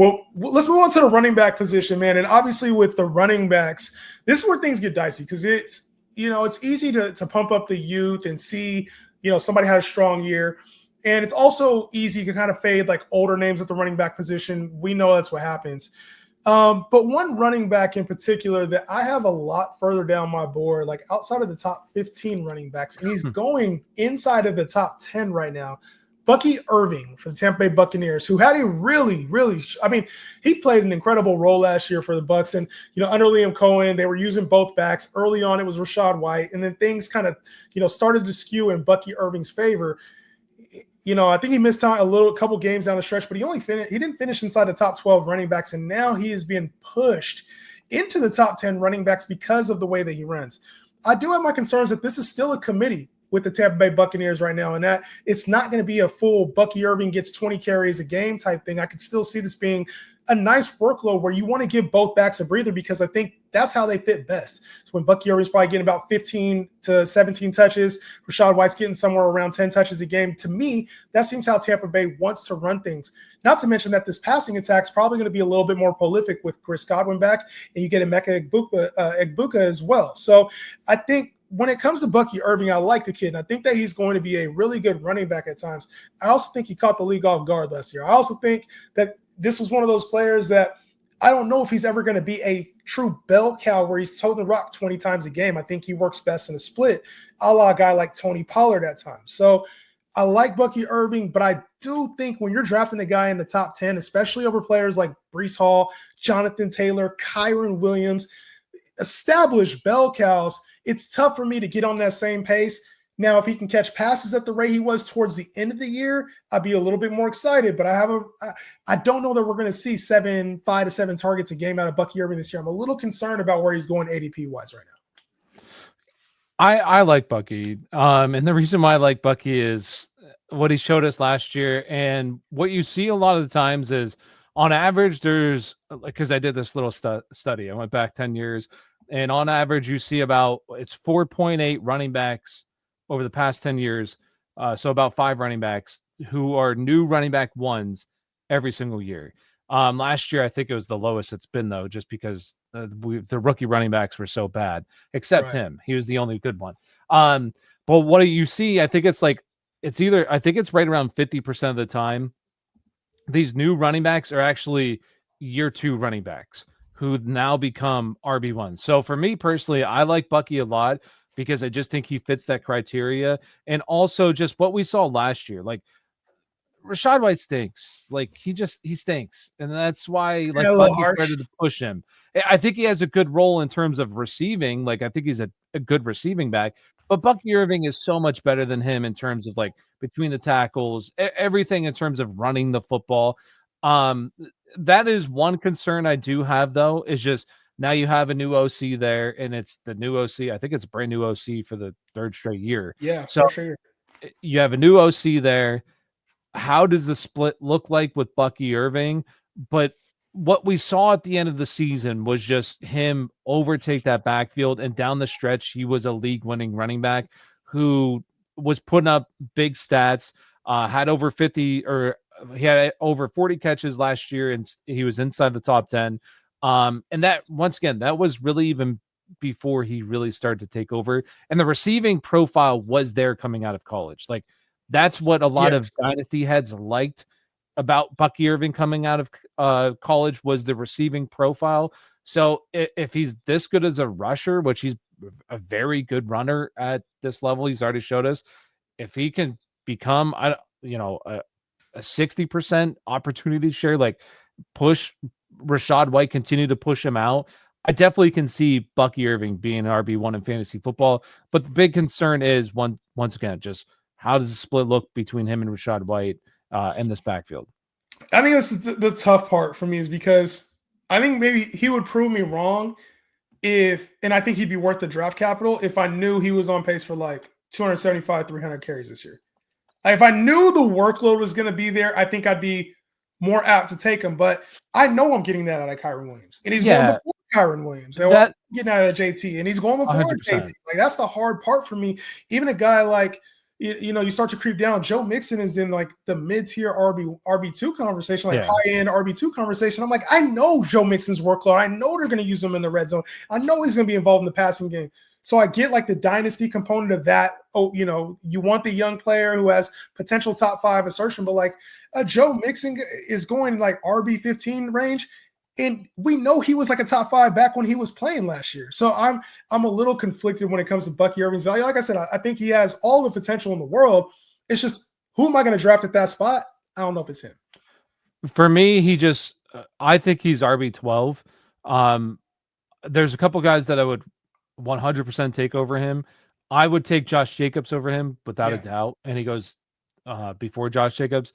Well, let's move on to the running back position, man. And obviously with the running backs, this is where things get dicey because it's easy to pump up the youth and see, somebody had a strong year. And it's also easy to kind of fade like older names at the running back position. We know that's what happens. But one running back in particular that I have a lot further down my board, like outside of the top 15 running backs, and he's going inside of the top 10 right now. Bucky Irving for the Tampa Bay Buccaneers, who had a really, he played an incredible role last year for the Bucs. And, under Liam Cohen, they were using both backs. Early on, it was Rachaad White. And then things kind of, started to skew in Bucky Irving's favor. I think he missed out a couple games down the stretch, but he didn't finish inside the top 12 running backs. And now he is being pushed into the top 10 running backs because of the way that he runs. I do have my concerns that this is still a committee with the Tampa Bay Buccaneers right now, and that it's not going to be a full Bucky Irving gets 20 carries a game type thing. I could still see this being a nice workload where you want to give both backs a breather because I think that's how they fit best. So when Bucky Irving's probably getting about 15 to 17 touches, Rachaad White's getting somewhere around 10 touches a game. To me, that seems how Tampa Bay wants to run things. Not to mention that this passing attack's probably going to be a little bit more prolific with Chris Godwin back, and you get Emeka Egbuka as well. So I think when it comes to Bucky Irving, I like the kid, and I think that he's going to be a really good running back at times. I also think he caught the league off guard last year. I also think that this was one of those players that I don't know if he's ever going to be a true bell cow where he's toting the rock 20 times a game. I think he works best in a split, a la a guy like Tony Pollard at times. So I like Bucky Irving, but I do think when you're drafting a guy in the top 10, especially over players like Breece Hall, Jonathan Taylor, Kyron Williams, established bell cows, it's tough for me to get on that same pace. Now, if he can catch passes at the rate he was towards the end of the year, I'd be a little bit more excited. But I don't know that we're going to see 5 to 7 targets a game out of Bucky Irving this year. I'm a little concerned about where he's going ADP-wise right now. I like Bucky. And the reason why I like Bucky is what he showed us last year. And what you see a lot of the times is on average, because I did this little study. I went back 10 years. And on average, you see it's 4.8 running backs over the past 10 years. So about 5 running backs who are new running back ones every single year. Last year, I think it was the lowest it's been, though, just because the rookie running backs were so bad, except him. He was the only good one. But what you see, I think it's right around 50% of the time, these new running backs are actually year 2 running backs who now become RB1. So for me personally, I like Bucky a lot because I just think he fits that criteria. And also just what we saw last year, like Rachaad White stinks. Like he stinks. And that's why Bucky started to push him. I think he has a good role in terms of receiving. Like I think he's a good receiving back, but Bucky Irving is so much better than him in terms of like between the tackles, everything in terms of running the football. That is one concern I do have, though, is just now you have a new OC there, and it's the new OC. I think it's a brand new OC for the 3rd straight year. Yeah, so for sure. You have a new OC there. How does the split look like with Bucky Irving? But what we saw at the end of the season was just him overtake that backfield, and down the stretch, he was a league-winning running back who was putting up big stats, had over 50 or he had over 40 catches last year, and he was inside the top 10. And that, once again, that was really even before he really started to take over. And the receiving profile was there coming out of college. Like that's what a lot of dynasty heads liked about Bucky Irving coming out of college was the receiving profile. So if he's this good as a rusher, which he's a very good runner at this level, he's already showed us, if he can become, a 60% opportunity share, like push Rachaad White, continue to push him out, I definitely can see Bucky Irving being an RB1 in fantasy football. But the big concern is, once again, just how does the split look between him and Rachaad White in this backfield? I think that's the tough part for me, is because I think maybe he would prove me wrong and I think he'd be worth the draft capital if I knew he was on pace for like 275, 300 carries this year. If I knew the workload was going to be there, I think I'd be more apt to take him. But I know I'm getting that out of Kyron Williams. And he's going before Kyron Williams. And getting out of JT. And he's going before 100%. JT. Like, that's the hard part for me. Even a guy like, you start to creep down. Joe Mixon is in like the mid-tier RB2 conversation, like high-end RB2 conversation. I'm like, I know Joe Mixon's workload. I know they're going to use him in the red zone. I know he's going to be involved in the passing game. So I get like the dynasty component of that. Oh, you want the young player who has potential top 5 assertion, but like Joe Mixon is going like RB15 range. And we know he was like a top 5 back when he was playing last year. So I'm a little conflicted when it comes to Bucky Irving's value. Like I said, I think he has all the potential in the world. It's just, who am I going to draft at that spot? I don't know if it's him. For me, I think he's RB12. There's a couple guys that I would 100% take over him. I would take Josh Jacobs over him without a doubt. And he goes before Josh Jacobs.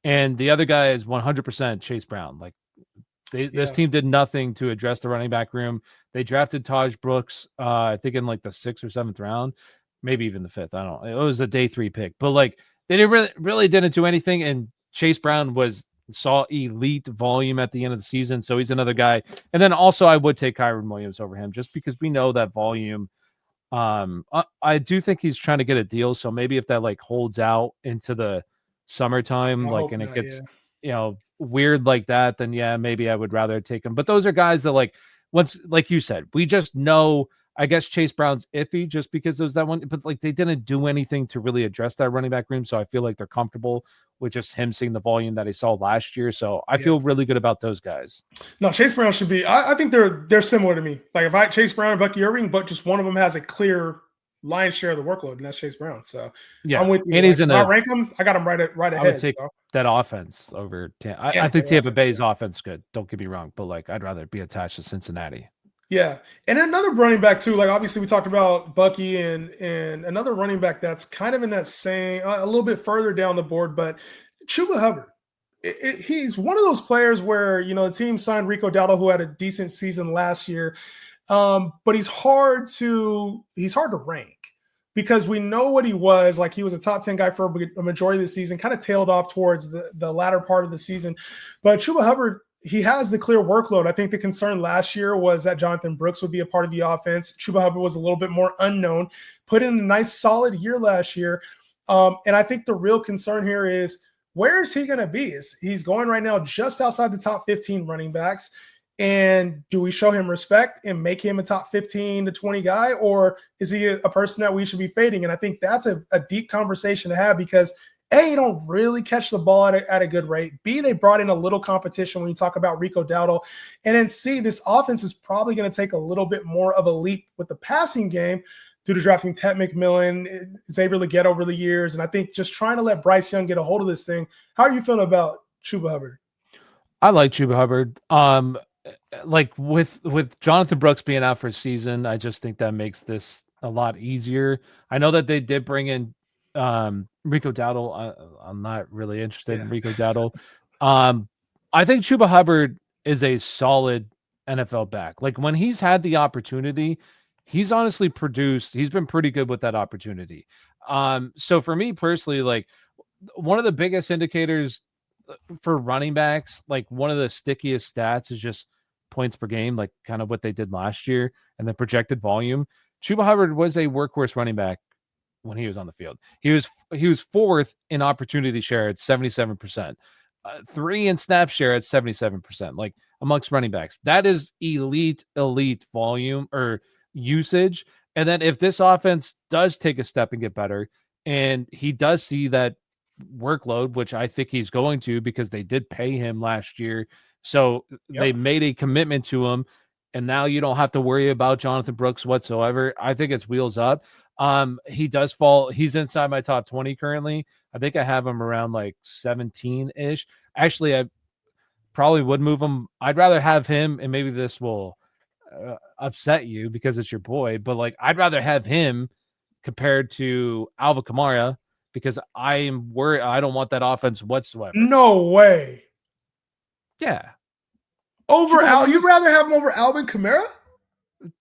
And the other guy is 100% Chase Brown. Like, this team did nothing to address the running back room. They drafted Taj Brooks, I think in like the 6th or 7th round, maybe even the 5th. I don't know. It was a day 3 pick, but like they really didn't do anything. And Chase Brown saw elite volume at the end of the season, so he's another guy. And then also I would take Kyron Williams over him just because we know that volume. I do think he's trying to get a deal, so maybe if that like holds out into the summertime, it gets weird like that, then maybe I would rather take him. But those are guys that once, like you said, we just know. I guess Chase Brown's iffy just because there's that one, but like they didn't do anything to really address that running back room. So I feel like they're comfortable with just him seeing the volume that he saw last year. So I feel really good about those guys. No, Chase Brown should be. I think they're similar to me. Like if I Chase Brown and Bucky Irving, but just one of them has a clear lion's share of the workload, and that's Chase Brown. So I'm with you. And he's in I rank him. I got him right ahead. I would take that offense over. I think Tampa Bay's offense good. Don't get me wrong, but like I'd rather be attached to Cincinnati. Yeah, and another running back too. Like obviously we talked about Bucky and another running back that's kind of in that same a little bit further down the board, but Chuba Hubbard. He's one of those players where the team signed Rico Dowdle, who had a decent season last year, but he's hard to rank because we know what he was. Like he was a top 10 guy for a majority of the season, kind of tailed off towards the latter part of the season. But Chuba Hubbard, he has the clear workload. I think the concern last year was that Jonathan Brooks would be a part of the offense. Chuba Hubbard was a little bit more unknown, put in a nice solid year last year. And I think the real concern here is, where is he going to be? He's going right now just outside the top 15 running backs. And do we show him respect and make him a top 15 to 20 guy? Or is he a person that we should be fading? And I think that's a deep conversation to have because A, you don't really catch the ball at a good rate. B, they brought in a little competition when you talk about Rico Dowdle. And then C, this offense is probably going to take a little bit more of a leap with the passing game due to drafting Ted McMillan, Xavier Legette over the years. And I think just trying to let Bryce Young get a hold of this thing. How are you feeling about Chuba Hubbard? I like Chuba Hubbard. Like with Jonathan Brooks being out for a season, I just think that makes this a lot easier. I know that they did bring in Rico Dowdle. I'm not really interested in Rico Dowdle. I think Chuba Hubbard is a solid NFL back. Like when he's had the opportunity, he's honestly produced. He's been pretty good with that opportunity. So for me personally, like one of the biggest indicators for running backs, like one of the stickiest stats is just points per game, like kind of what they did last year and the projected volume. Chuba Hubbard was a workhorse running back when he was on the field. He was 4th in opportunity share at 77%, 3 in snap share at 77%, like amongst running backs. That is elite volume or usage. And then if this offense does take a step and get better, and he does see that workload, which I think he's going to because they did pay him last year. So they made a commitment to him. And now you don't have to worry about Jonathan Brooks whatsoever. I think it's wheels up. He does fall. He's inside my top 20 currently. I think I have him around like 17-ish. Actually, I probably would move him. I'd rather have him, and maybe this will upset you because it's your boy, but like I'd rather have him compared to Alvin Kamara because I am worried. I don't want that offense whatsoever. No way. Yeah. You'd rather have him over Alvin Kamara?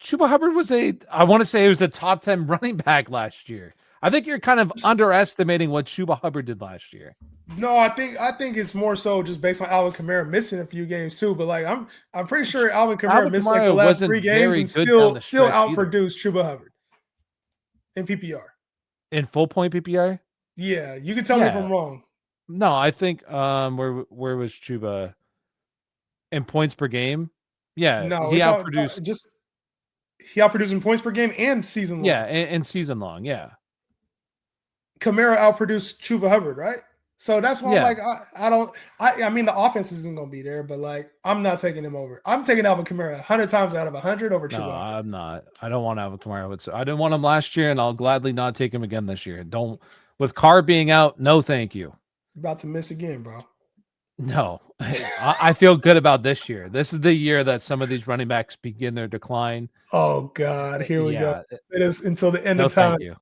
Chuba Hubbard I want to say he was a top 10 running back last year. I think you're kind of underestimating what Chuba Hubbard did last year. No, I think it's more so just based on Alvin Kamara missing a few games too. But like I'm pretty sure Alvin Kamara missed like the last 3 games and still outproduced Chuba Hubbard in PPR. In full point PPR? Yeah, you can tell me if Yeah. I'm wrong. No, I think where was Chuba in points per game? Yeah, No, he it's all outproduced. just he outproduced points per game and season Yeah, long. and season long. Yeah, Kamara outproduced Chuba Hubbard, right? So that's why I'm yeah. like, I don't. I mean, the offense isn't going to be there, but like, I'm not taking him over. I'm taking Alvin Kamara 100 times out of 100 over No, Chuba Hubbard. I'm not. I don't want Alvin Kamara. I didn't want him last year, and I'll gladly not take him again this year. Don't with Carr being out. No, thank you. About to miss again, bro. No, I feel good about this year. This is the year that some of these running backs begin their decline. Oh God, here we go. Yeah, It is until the end no, of time. thank you.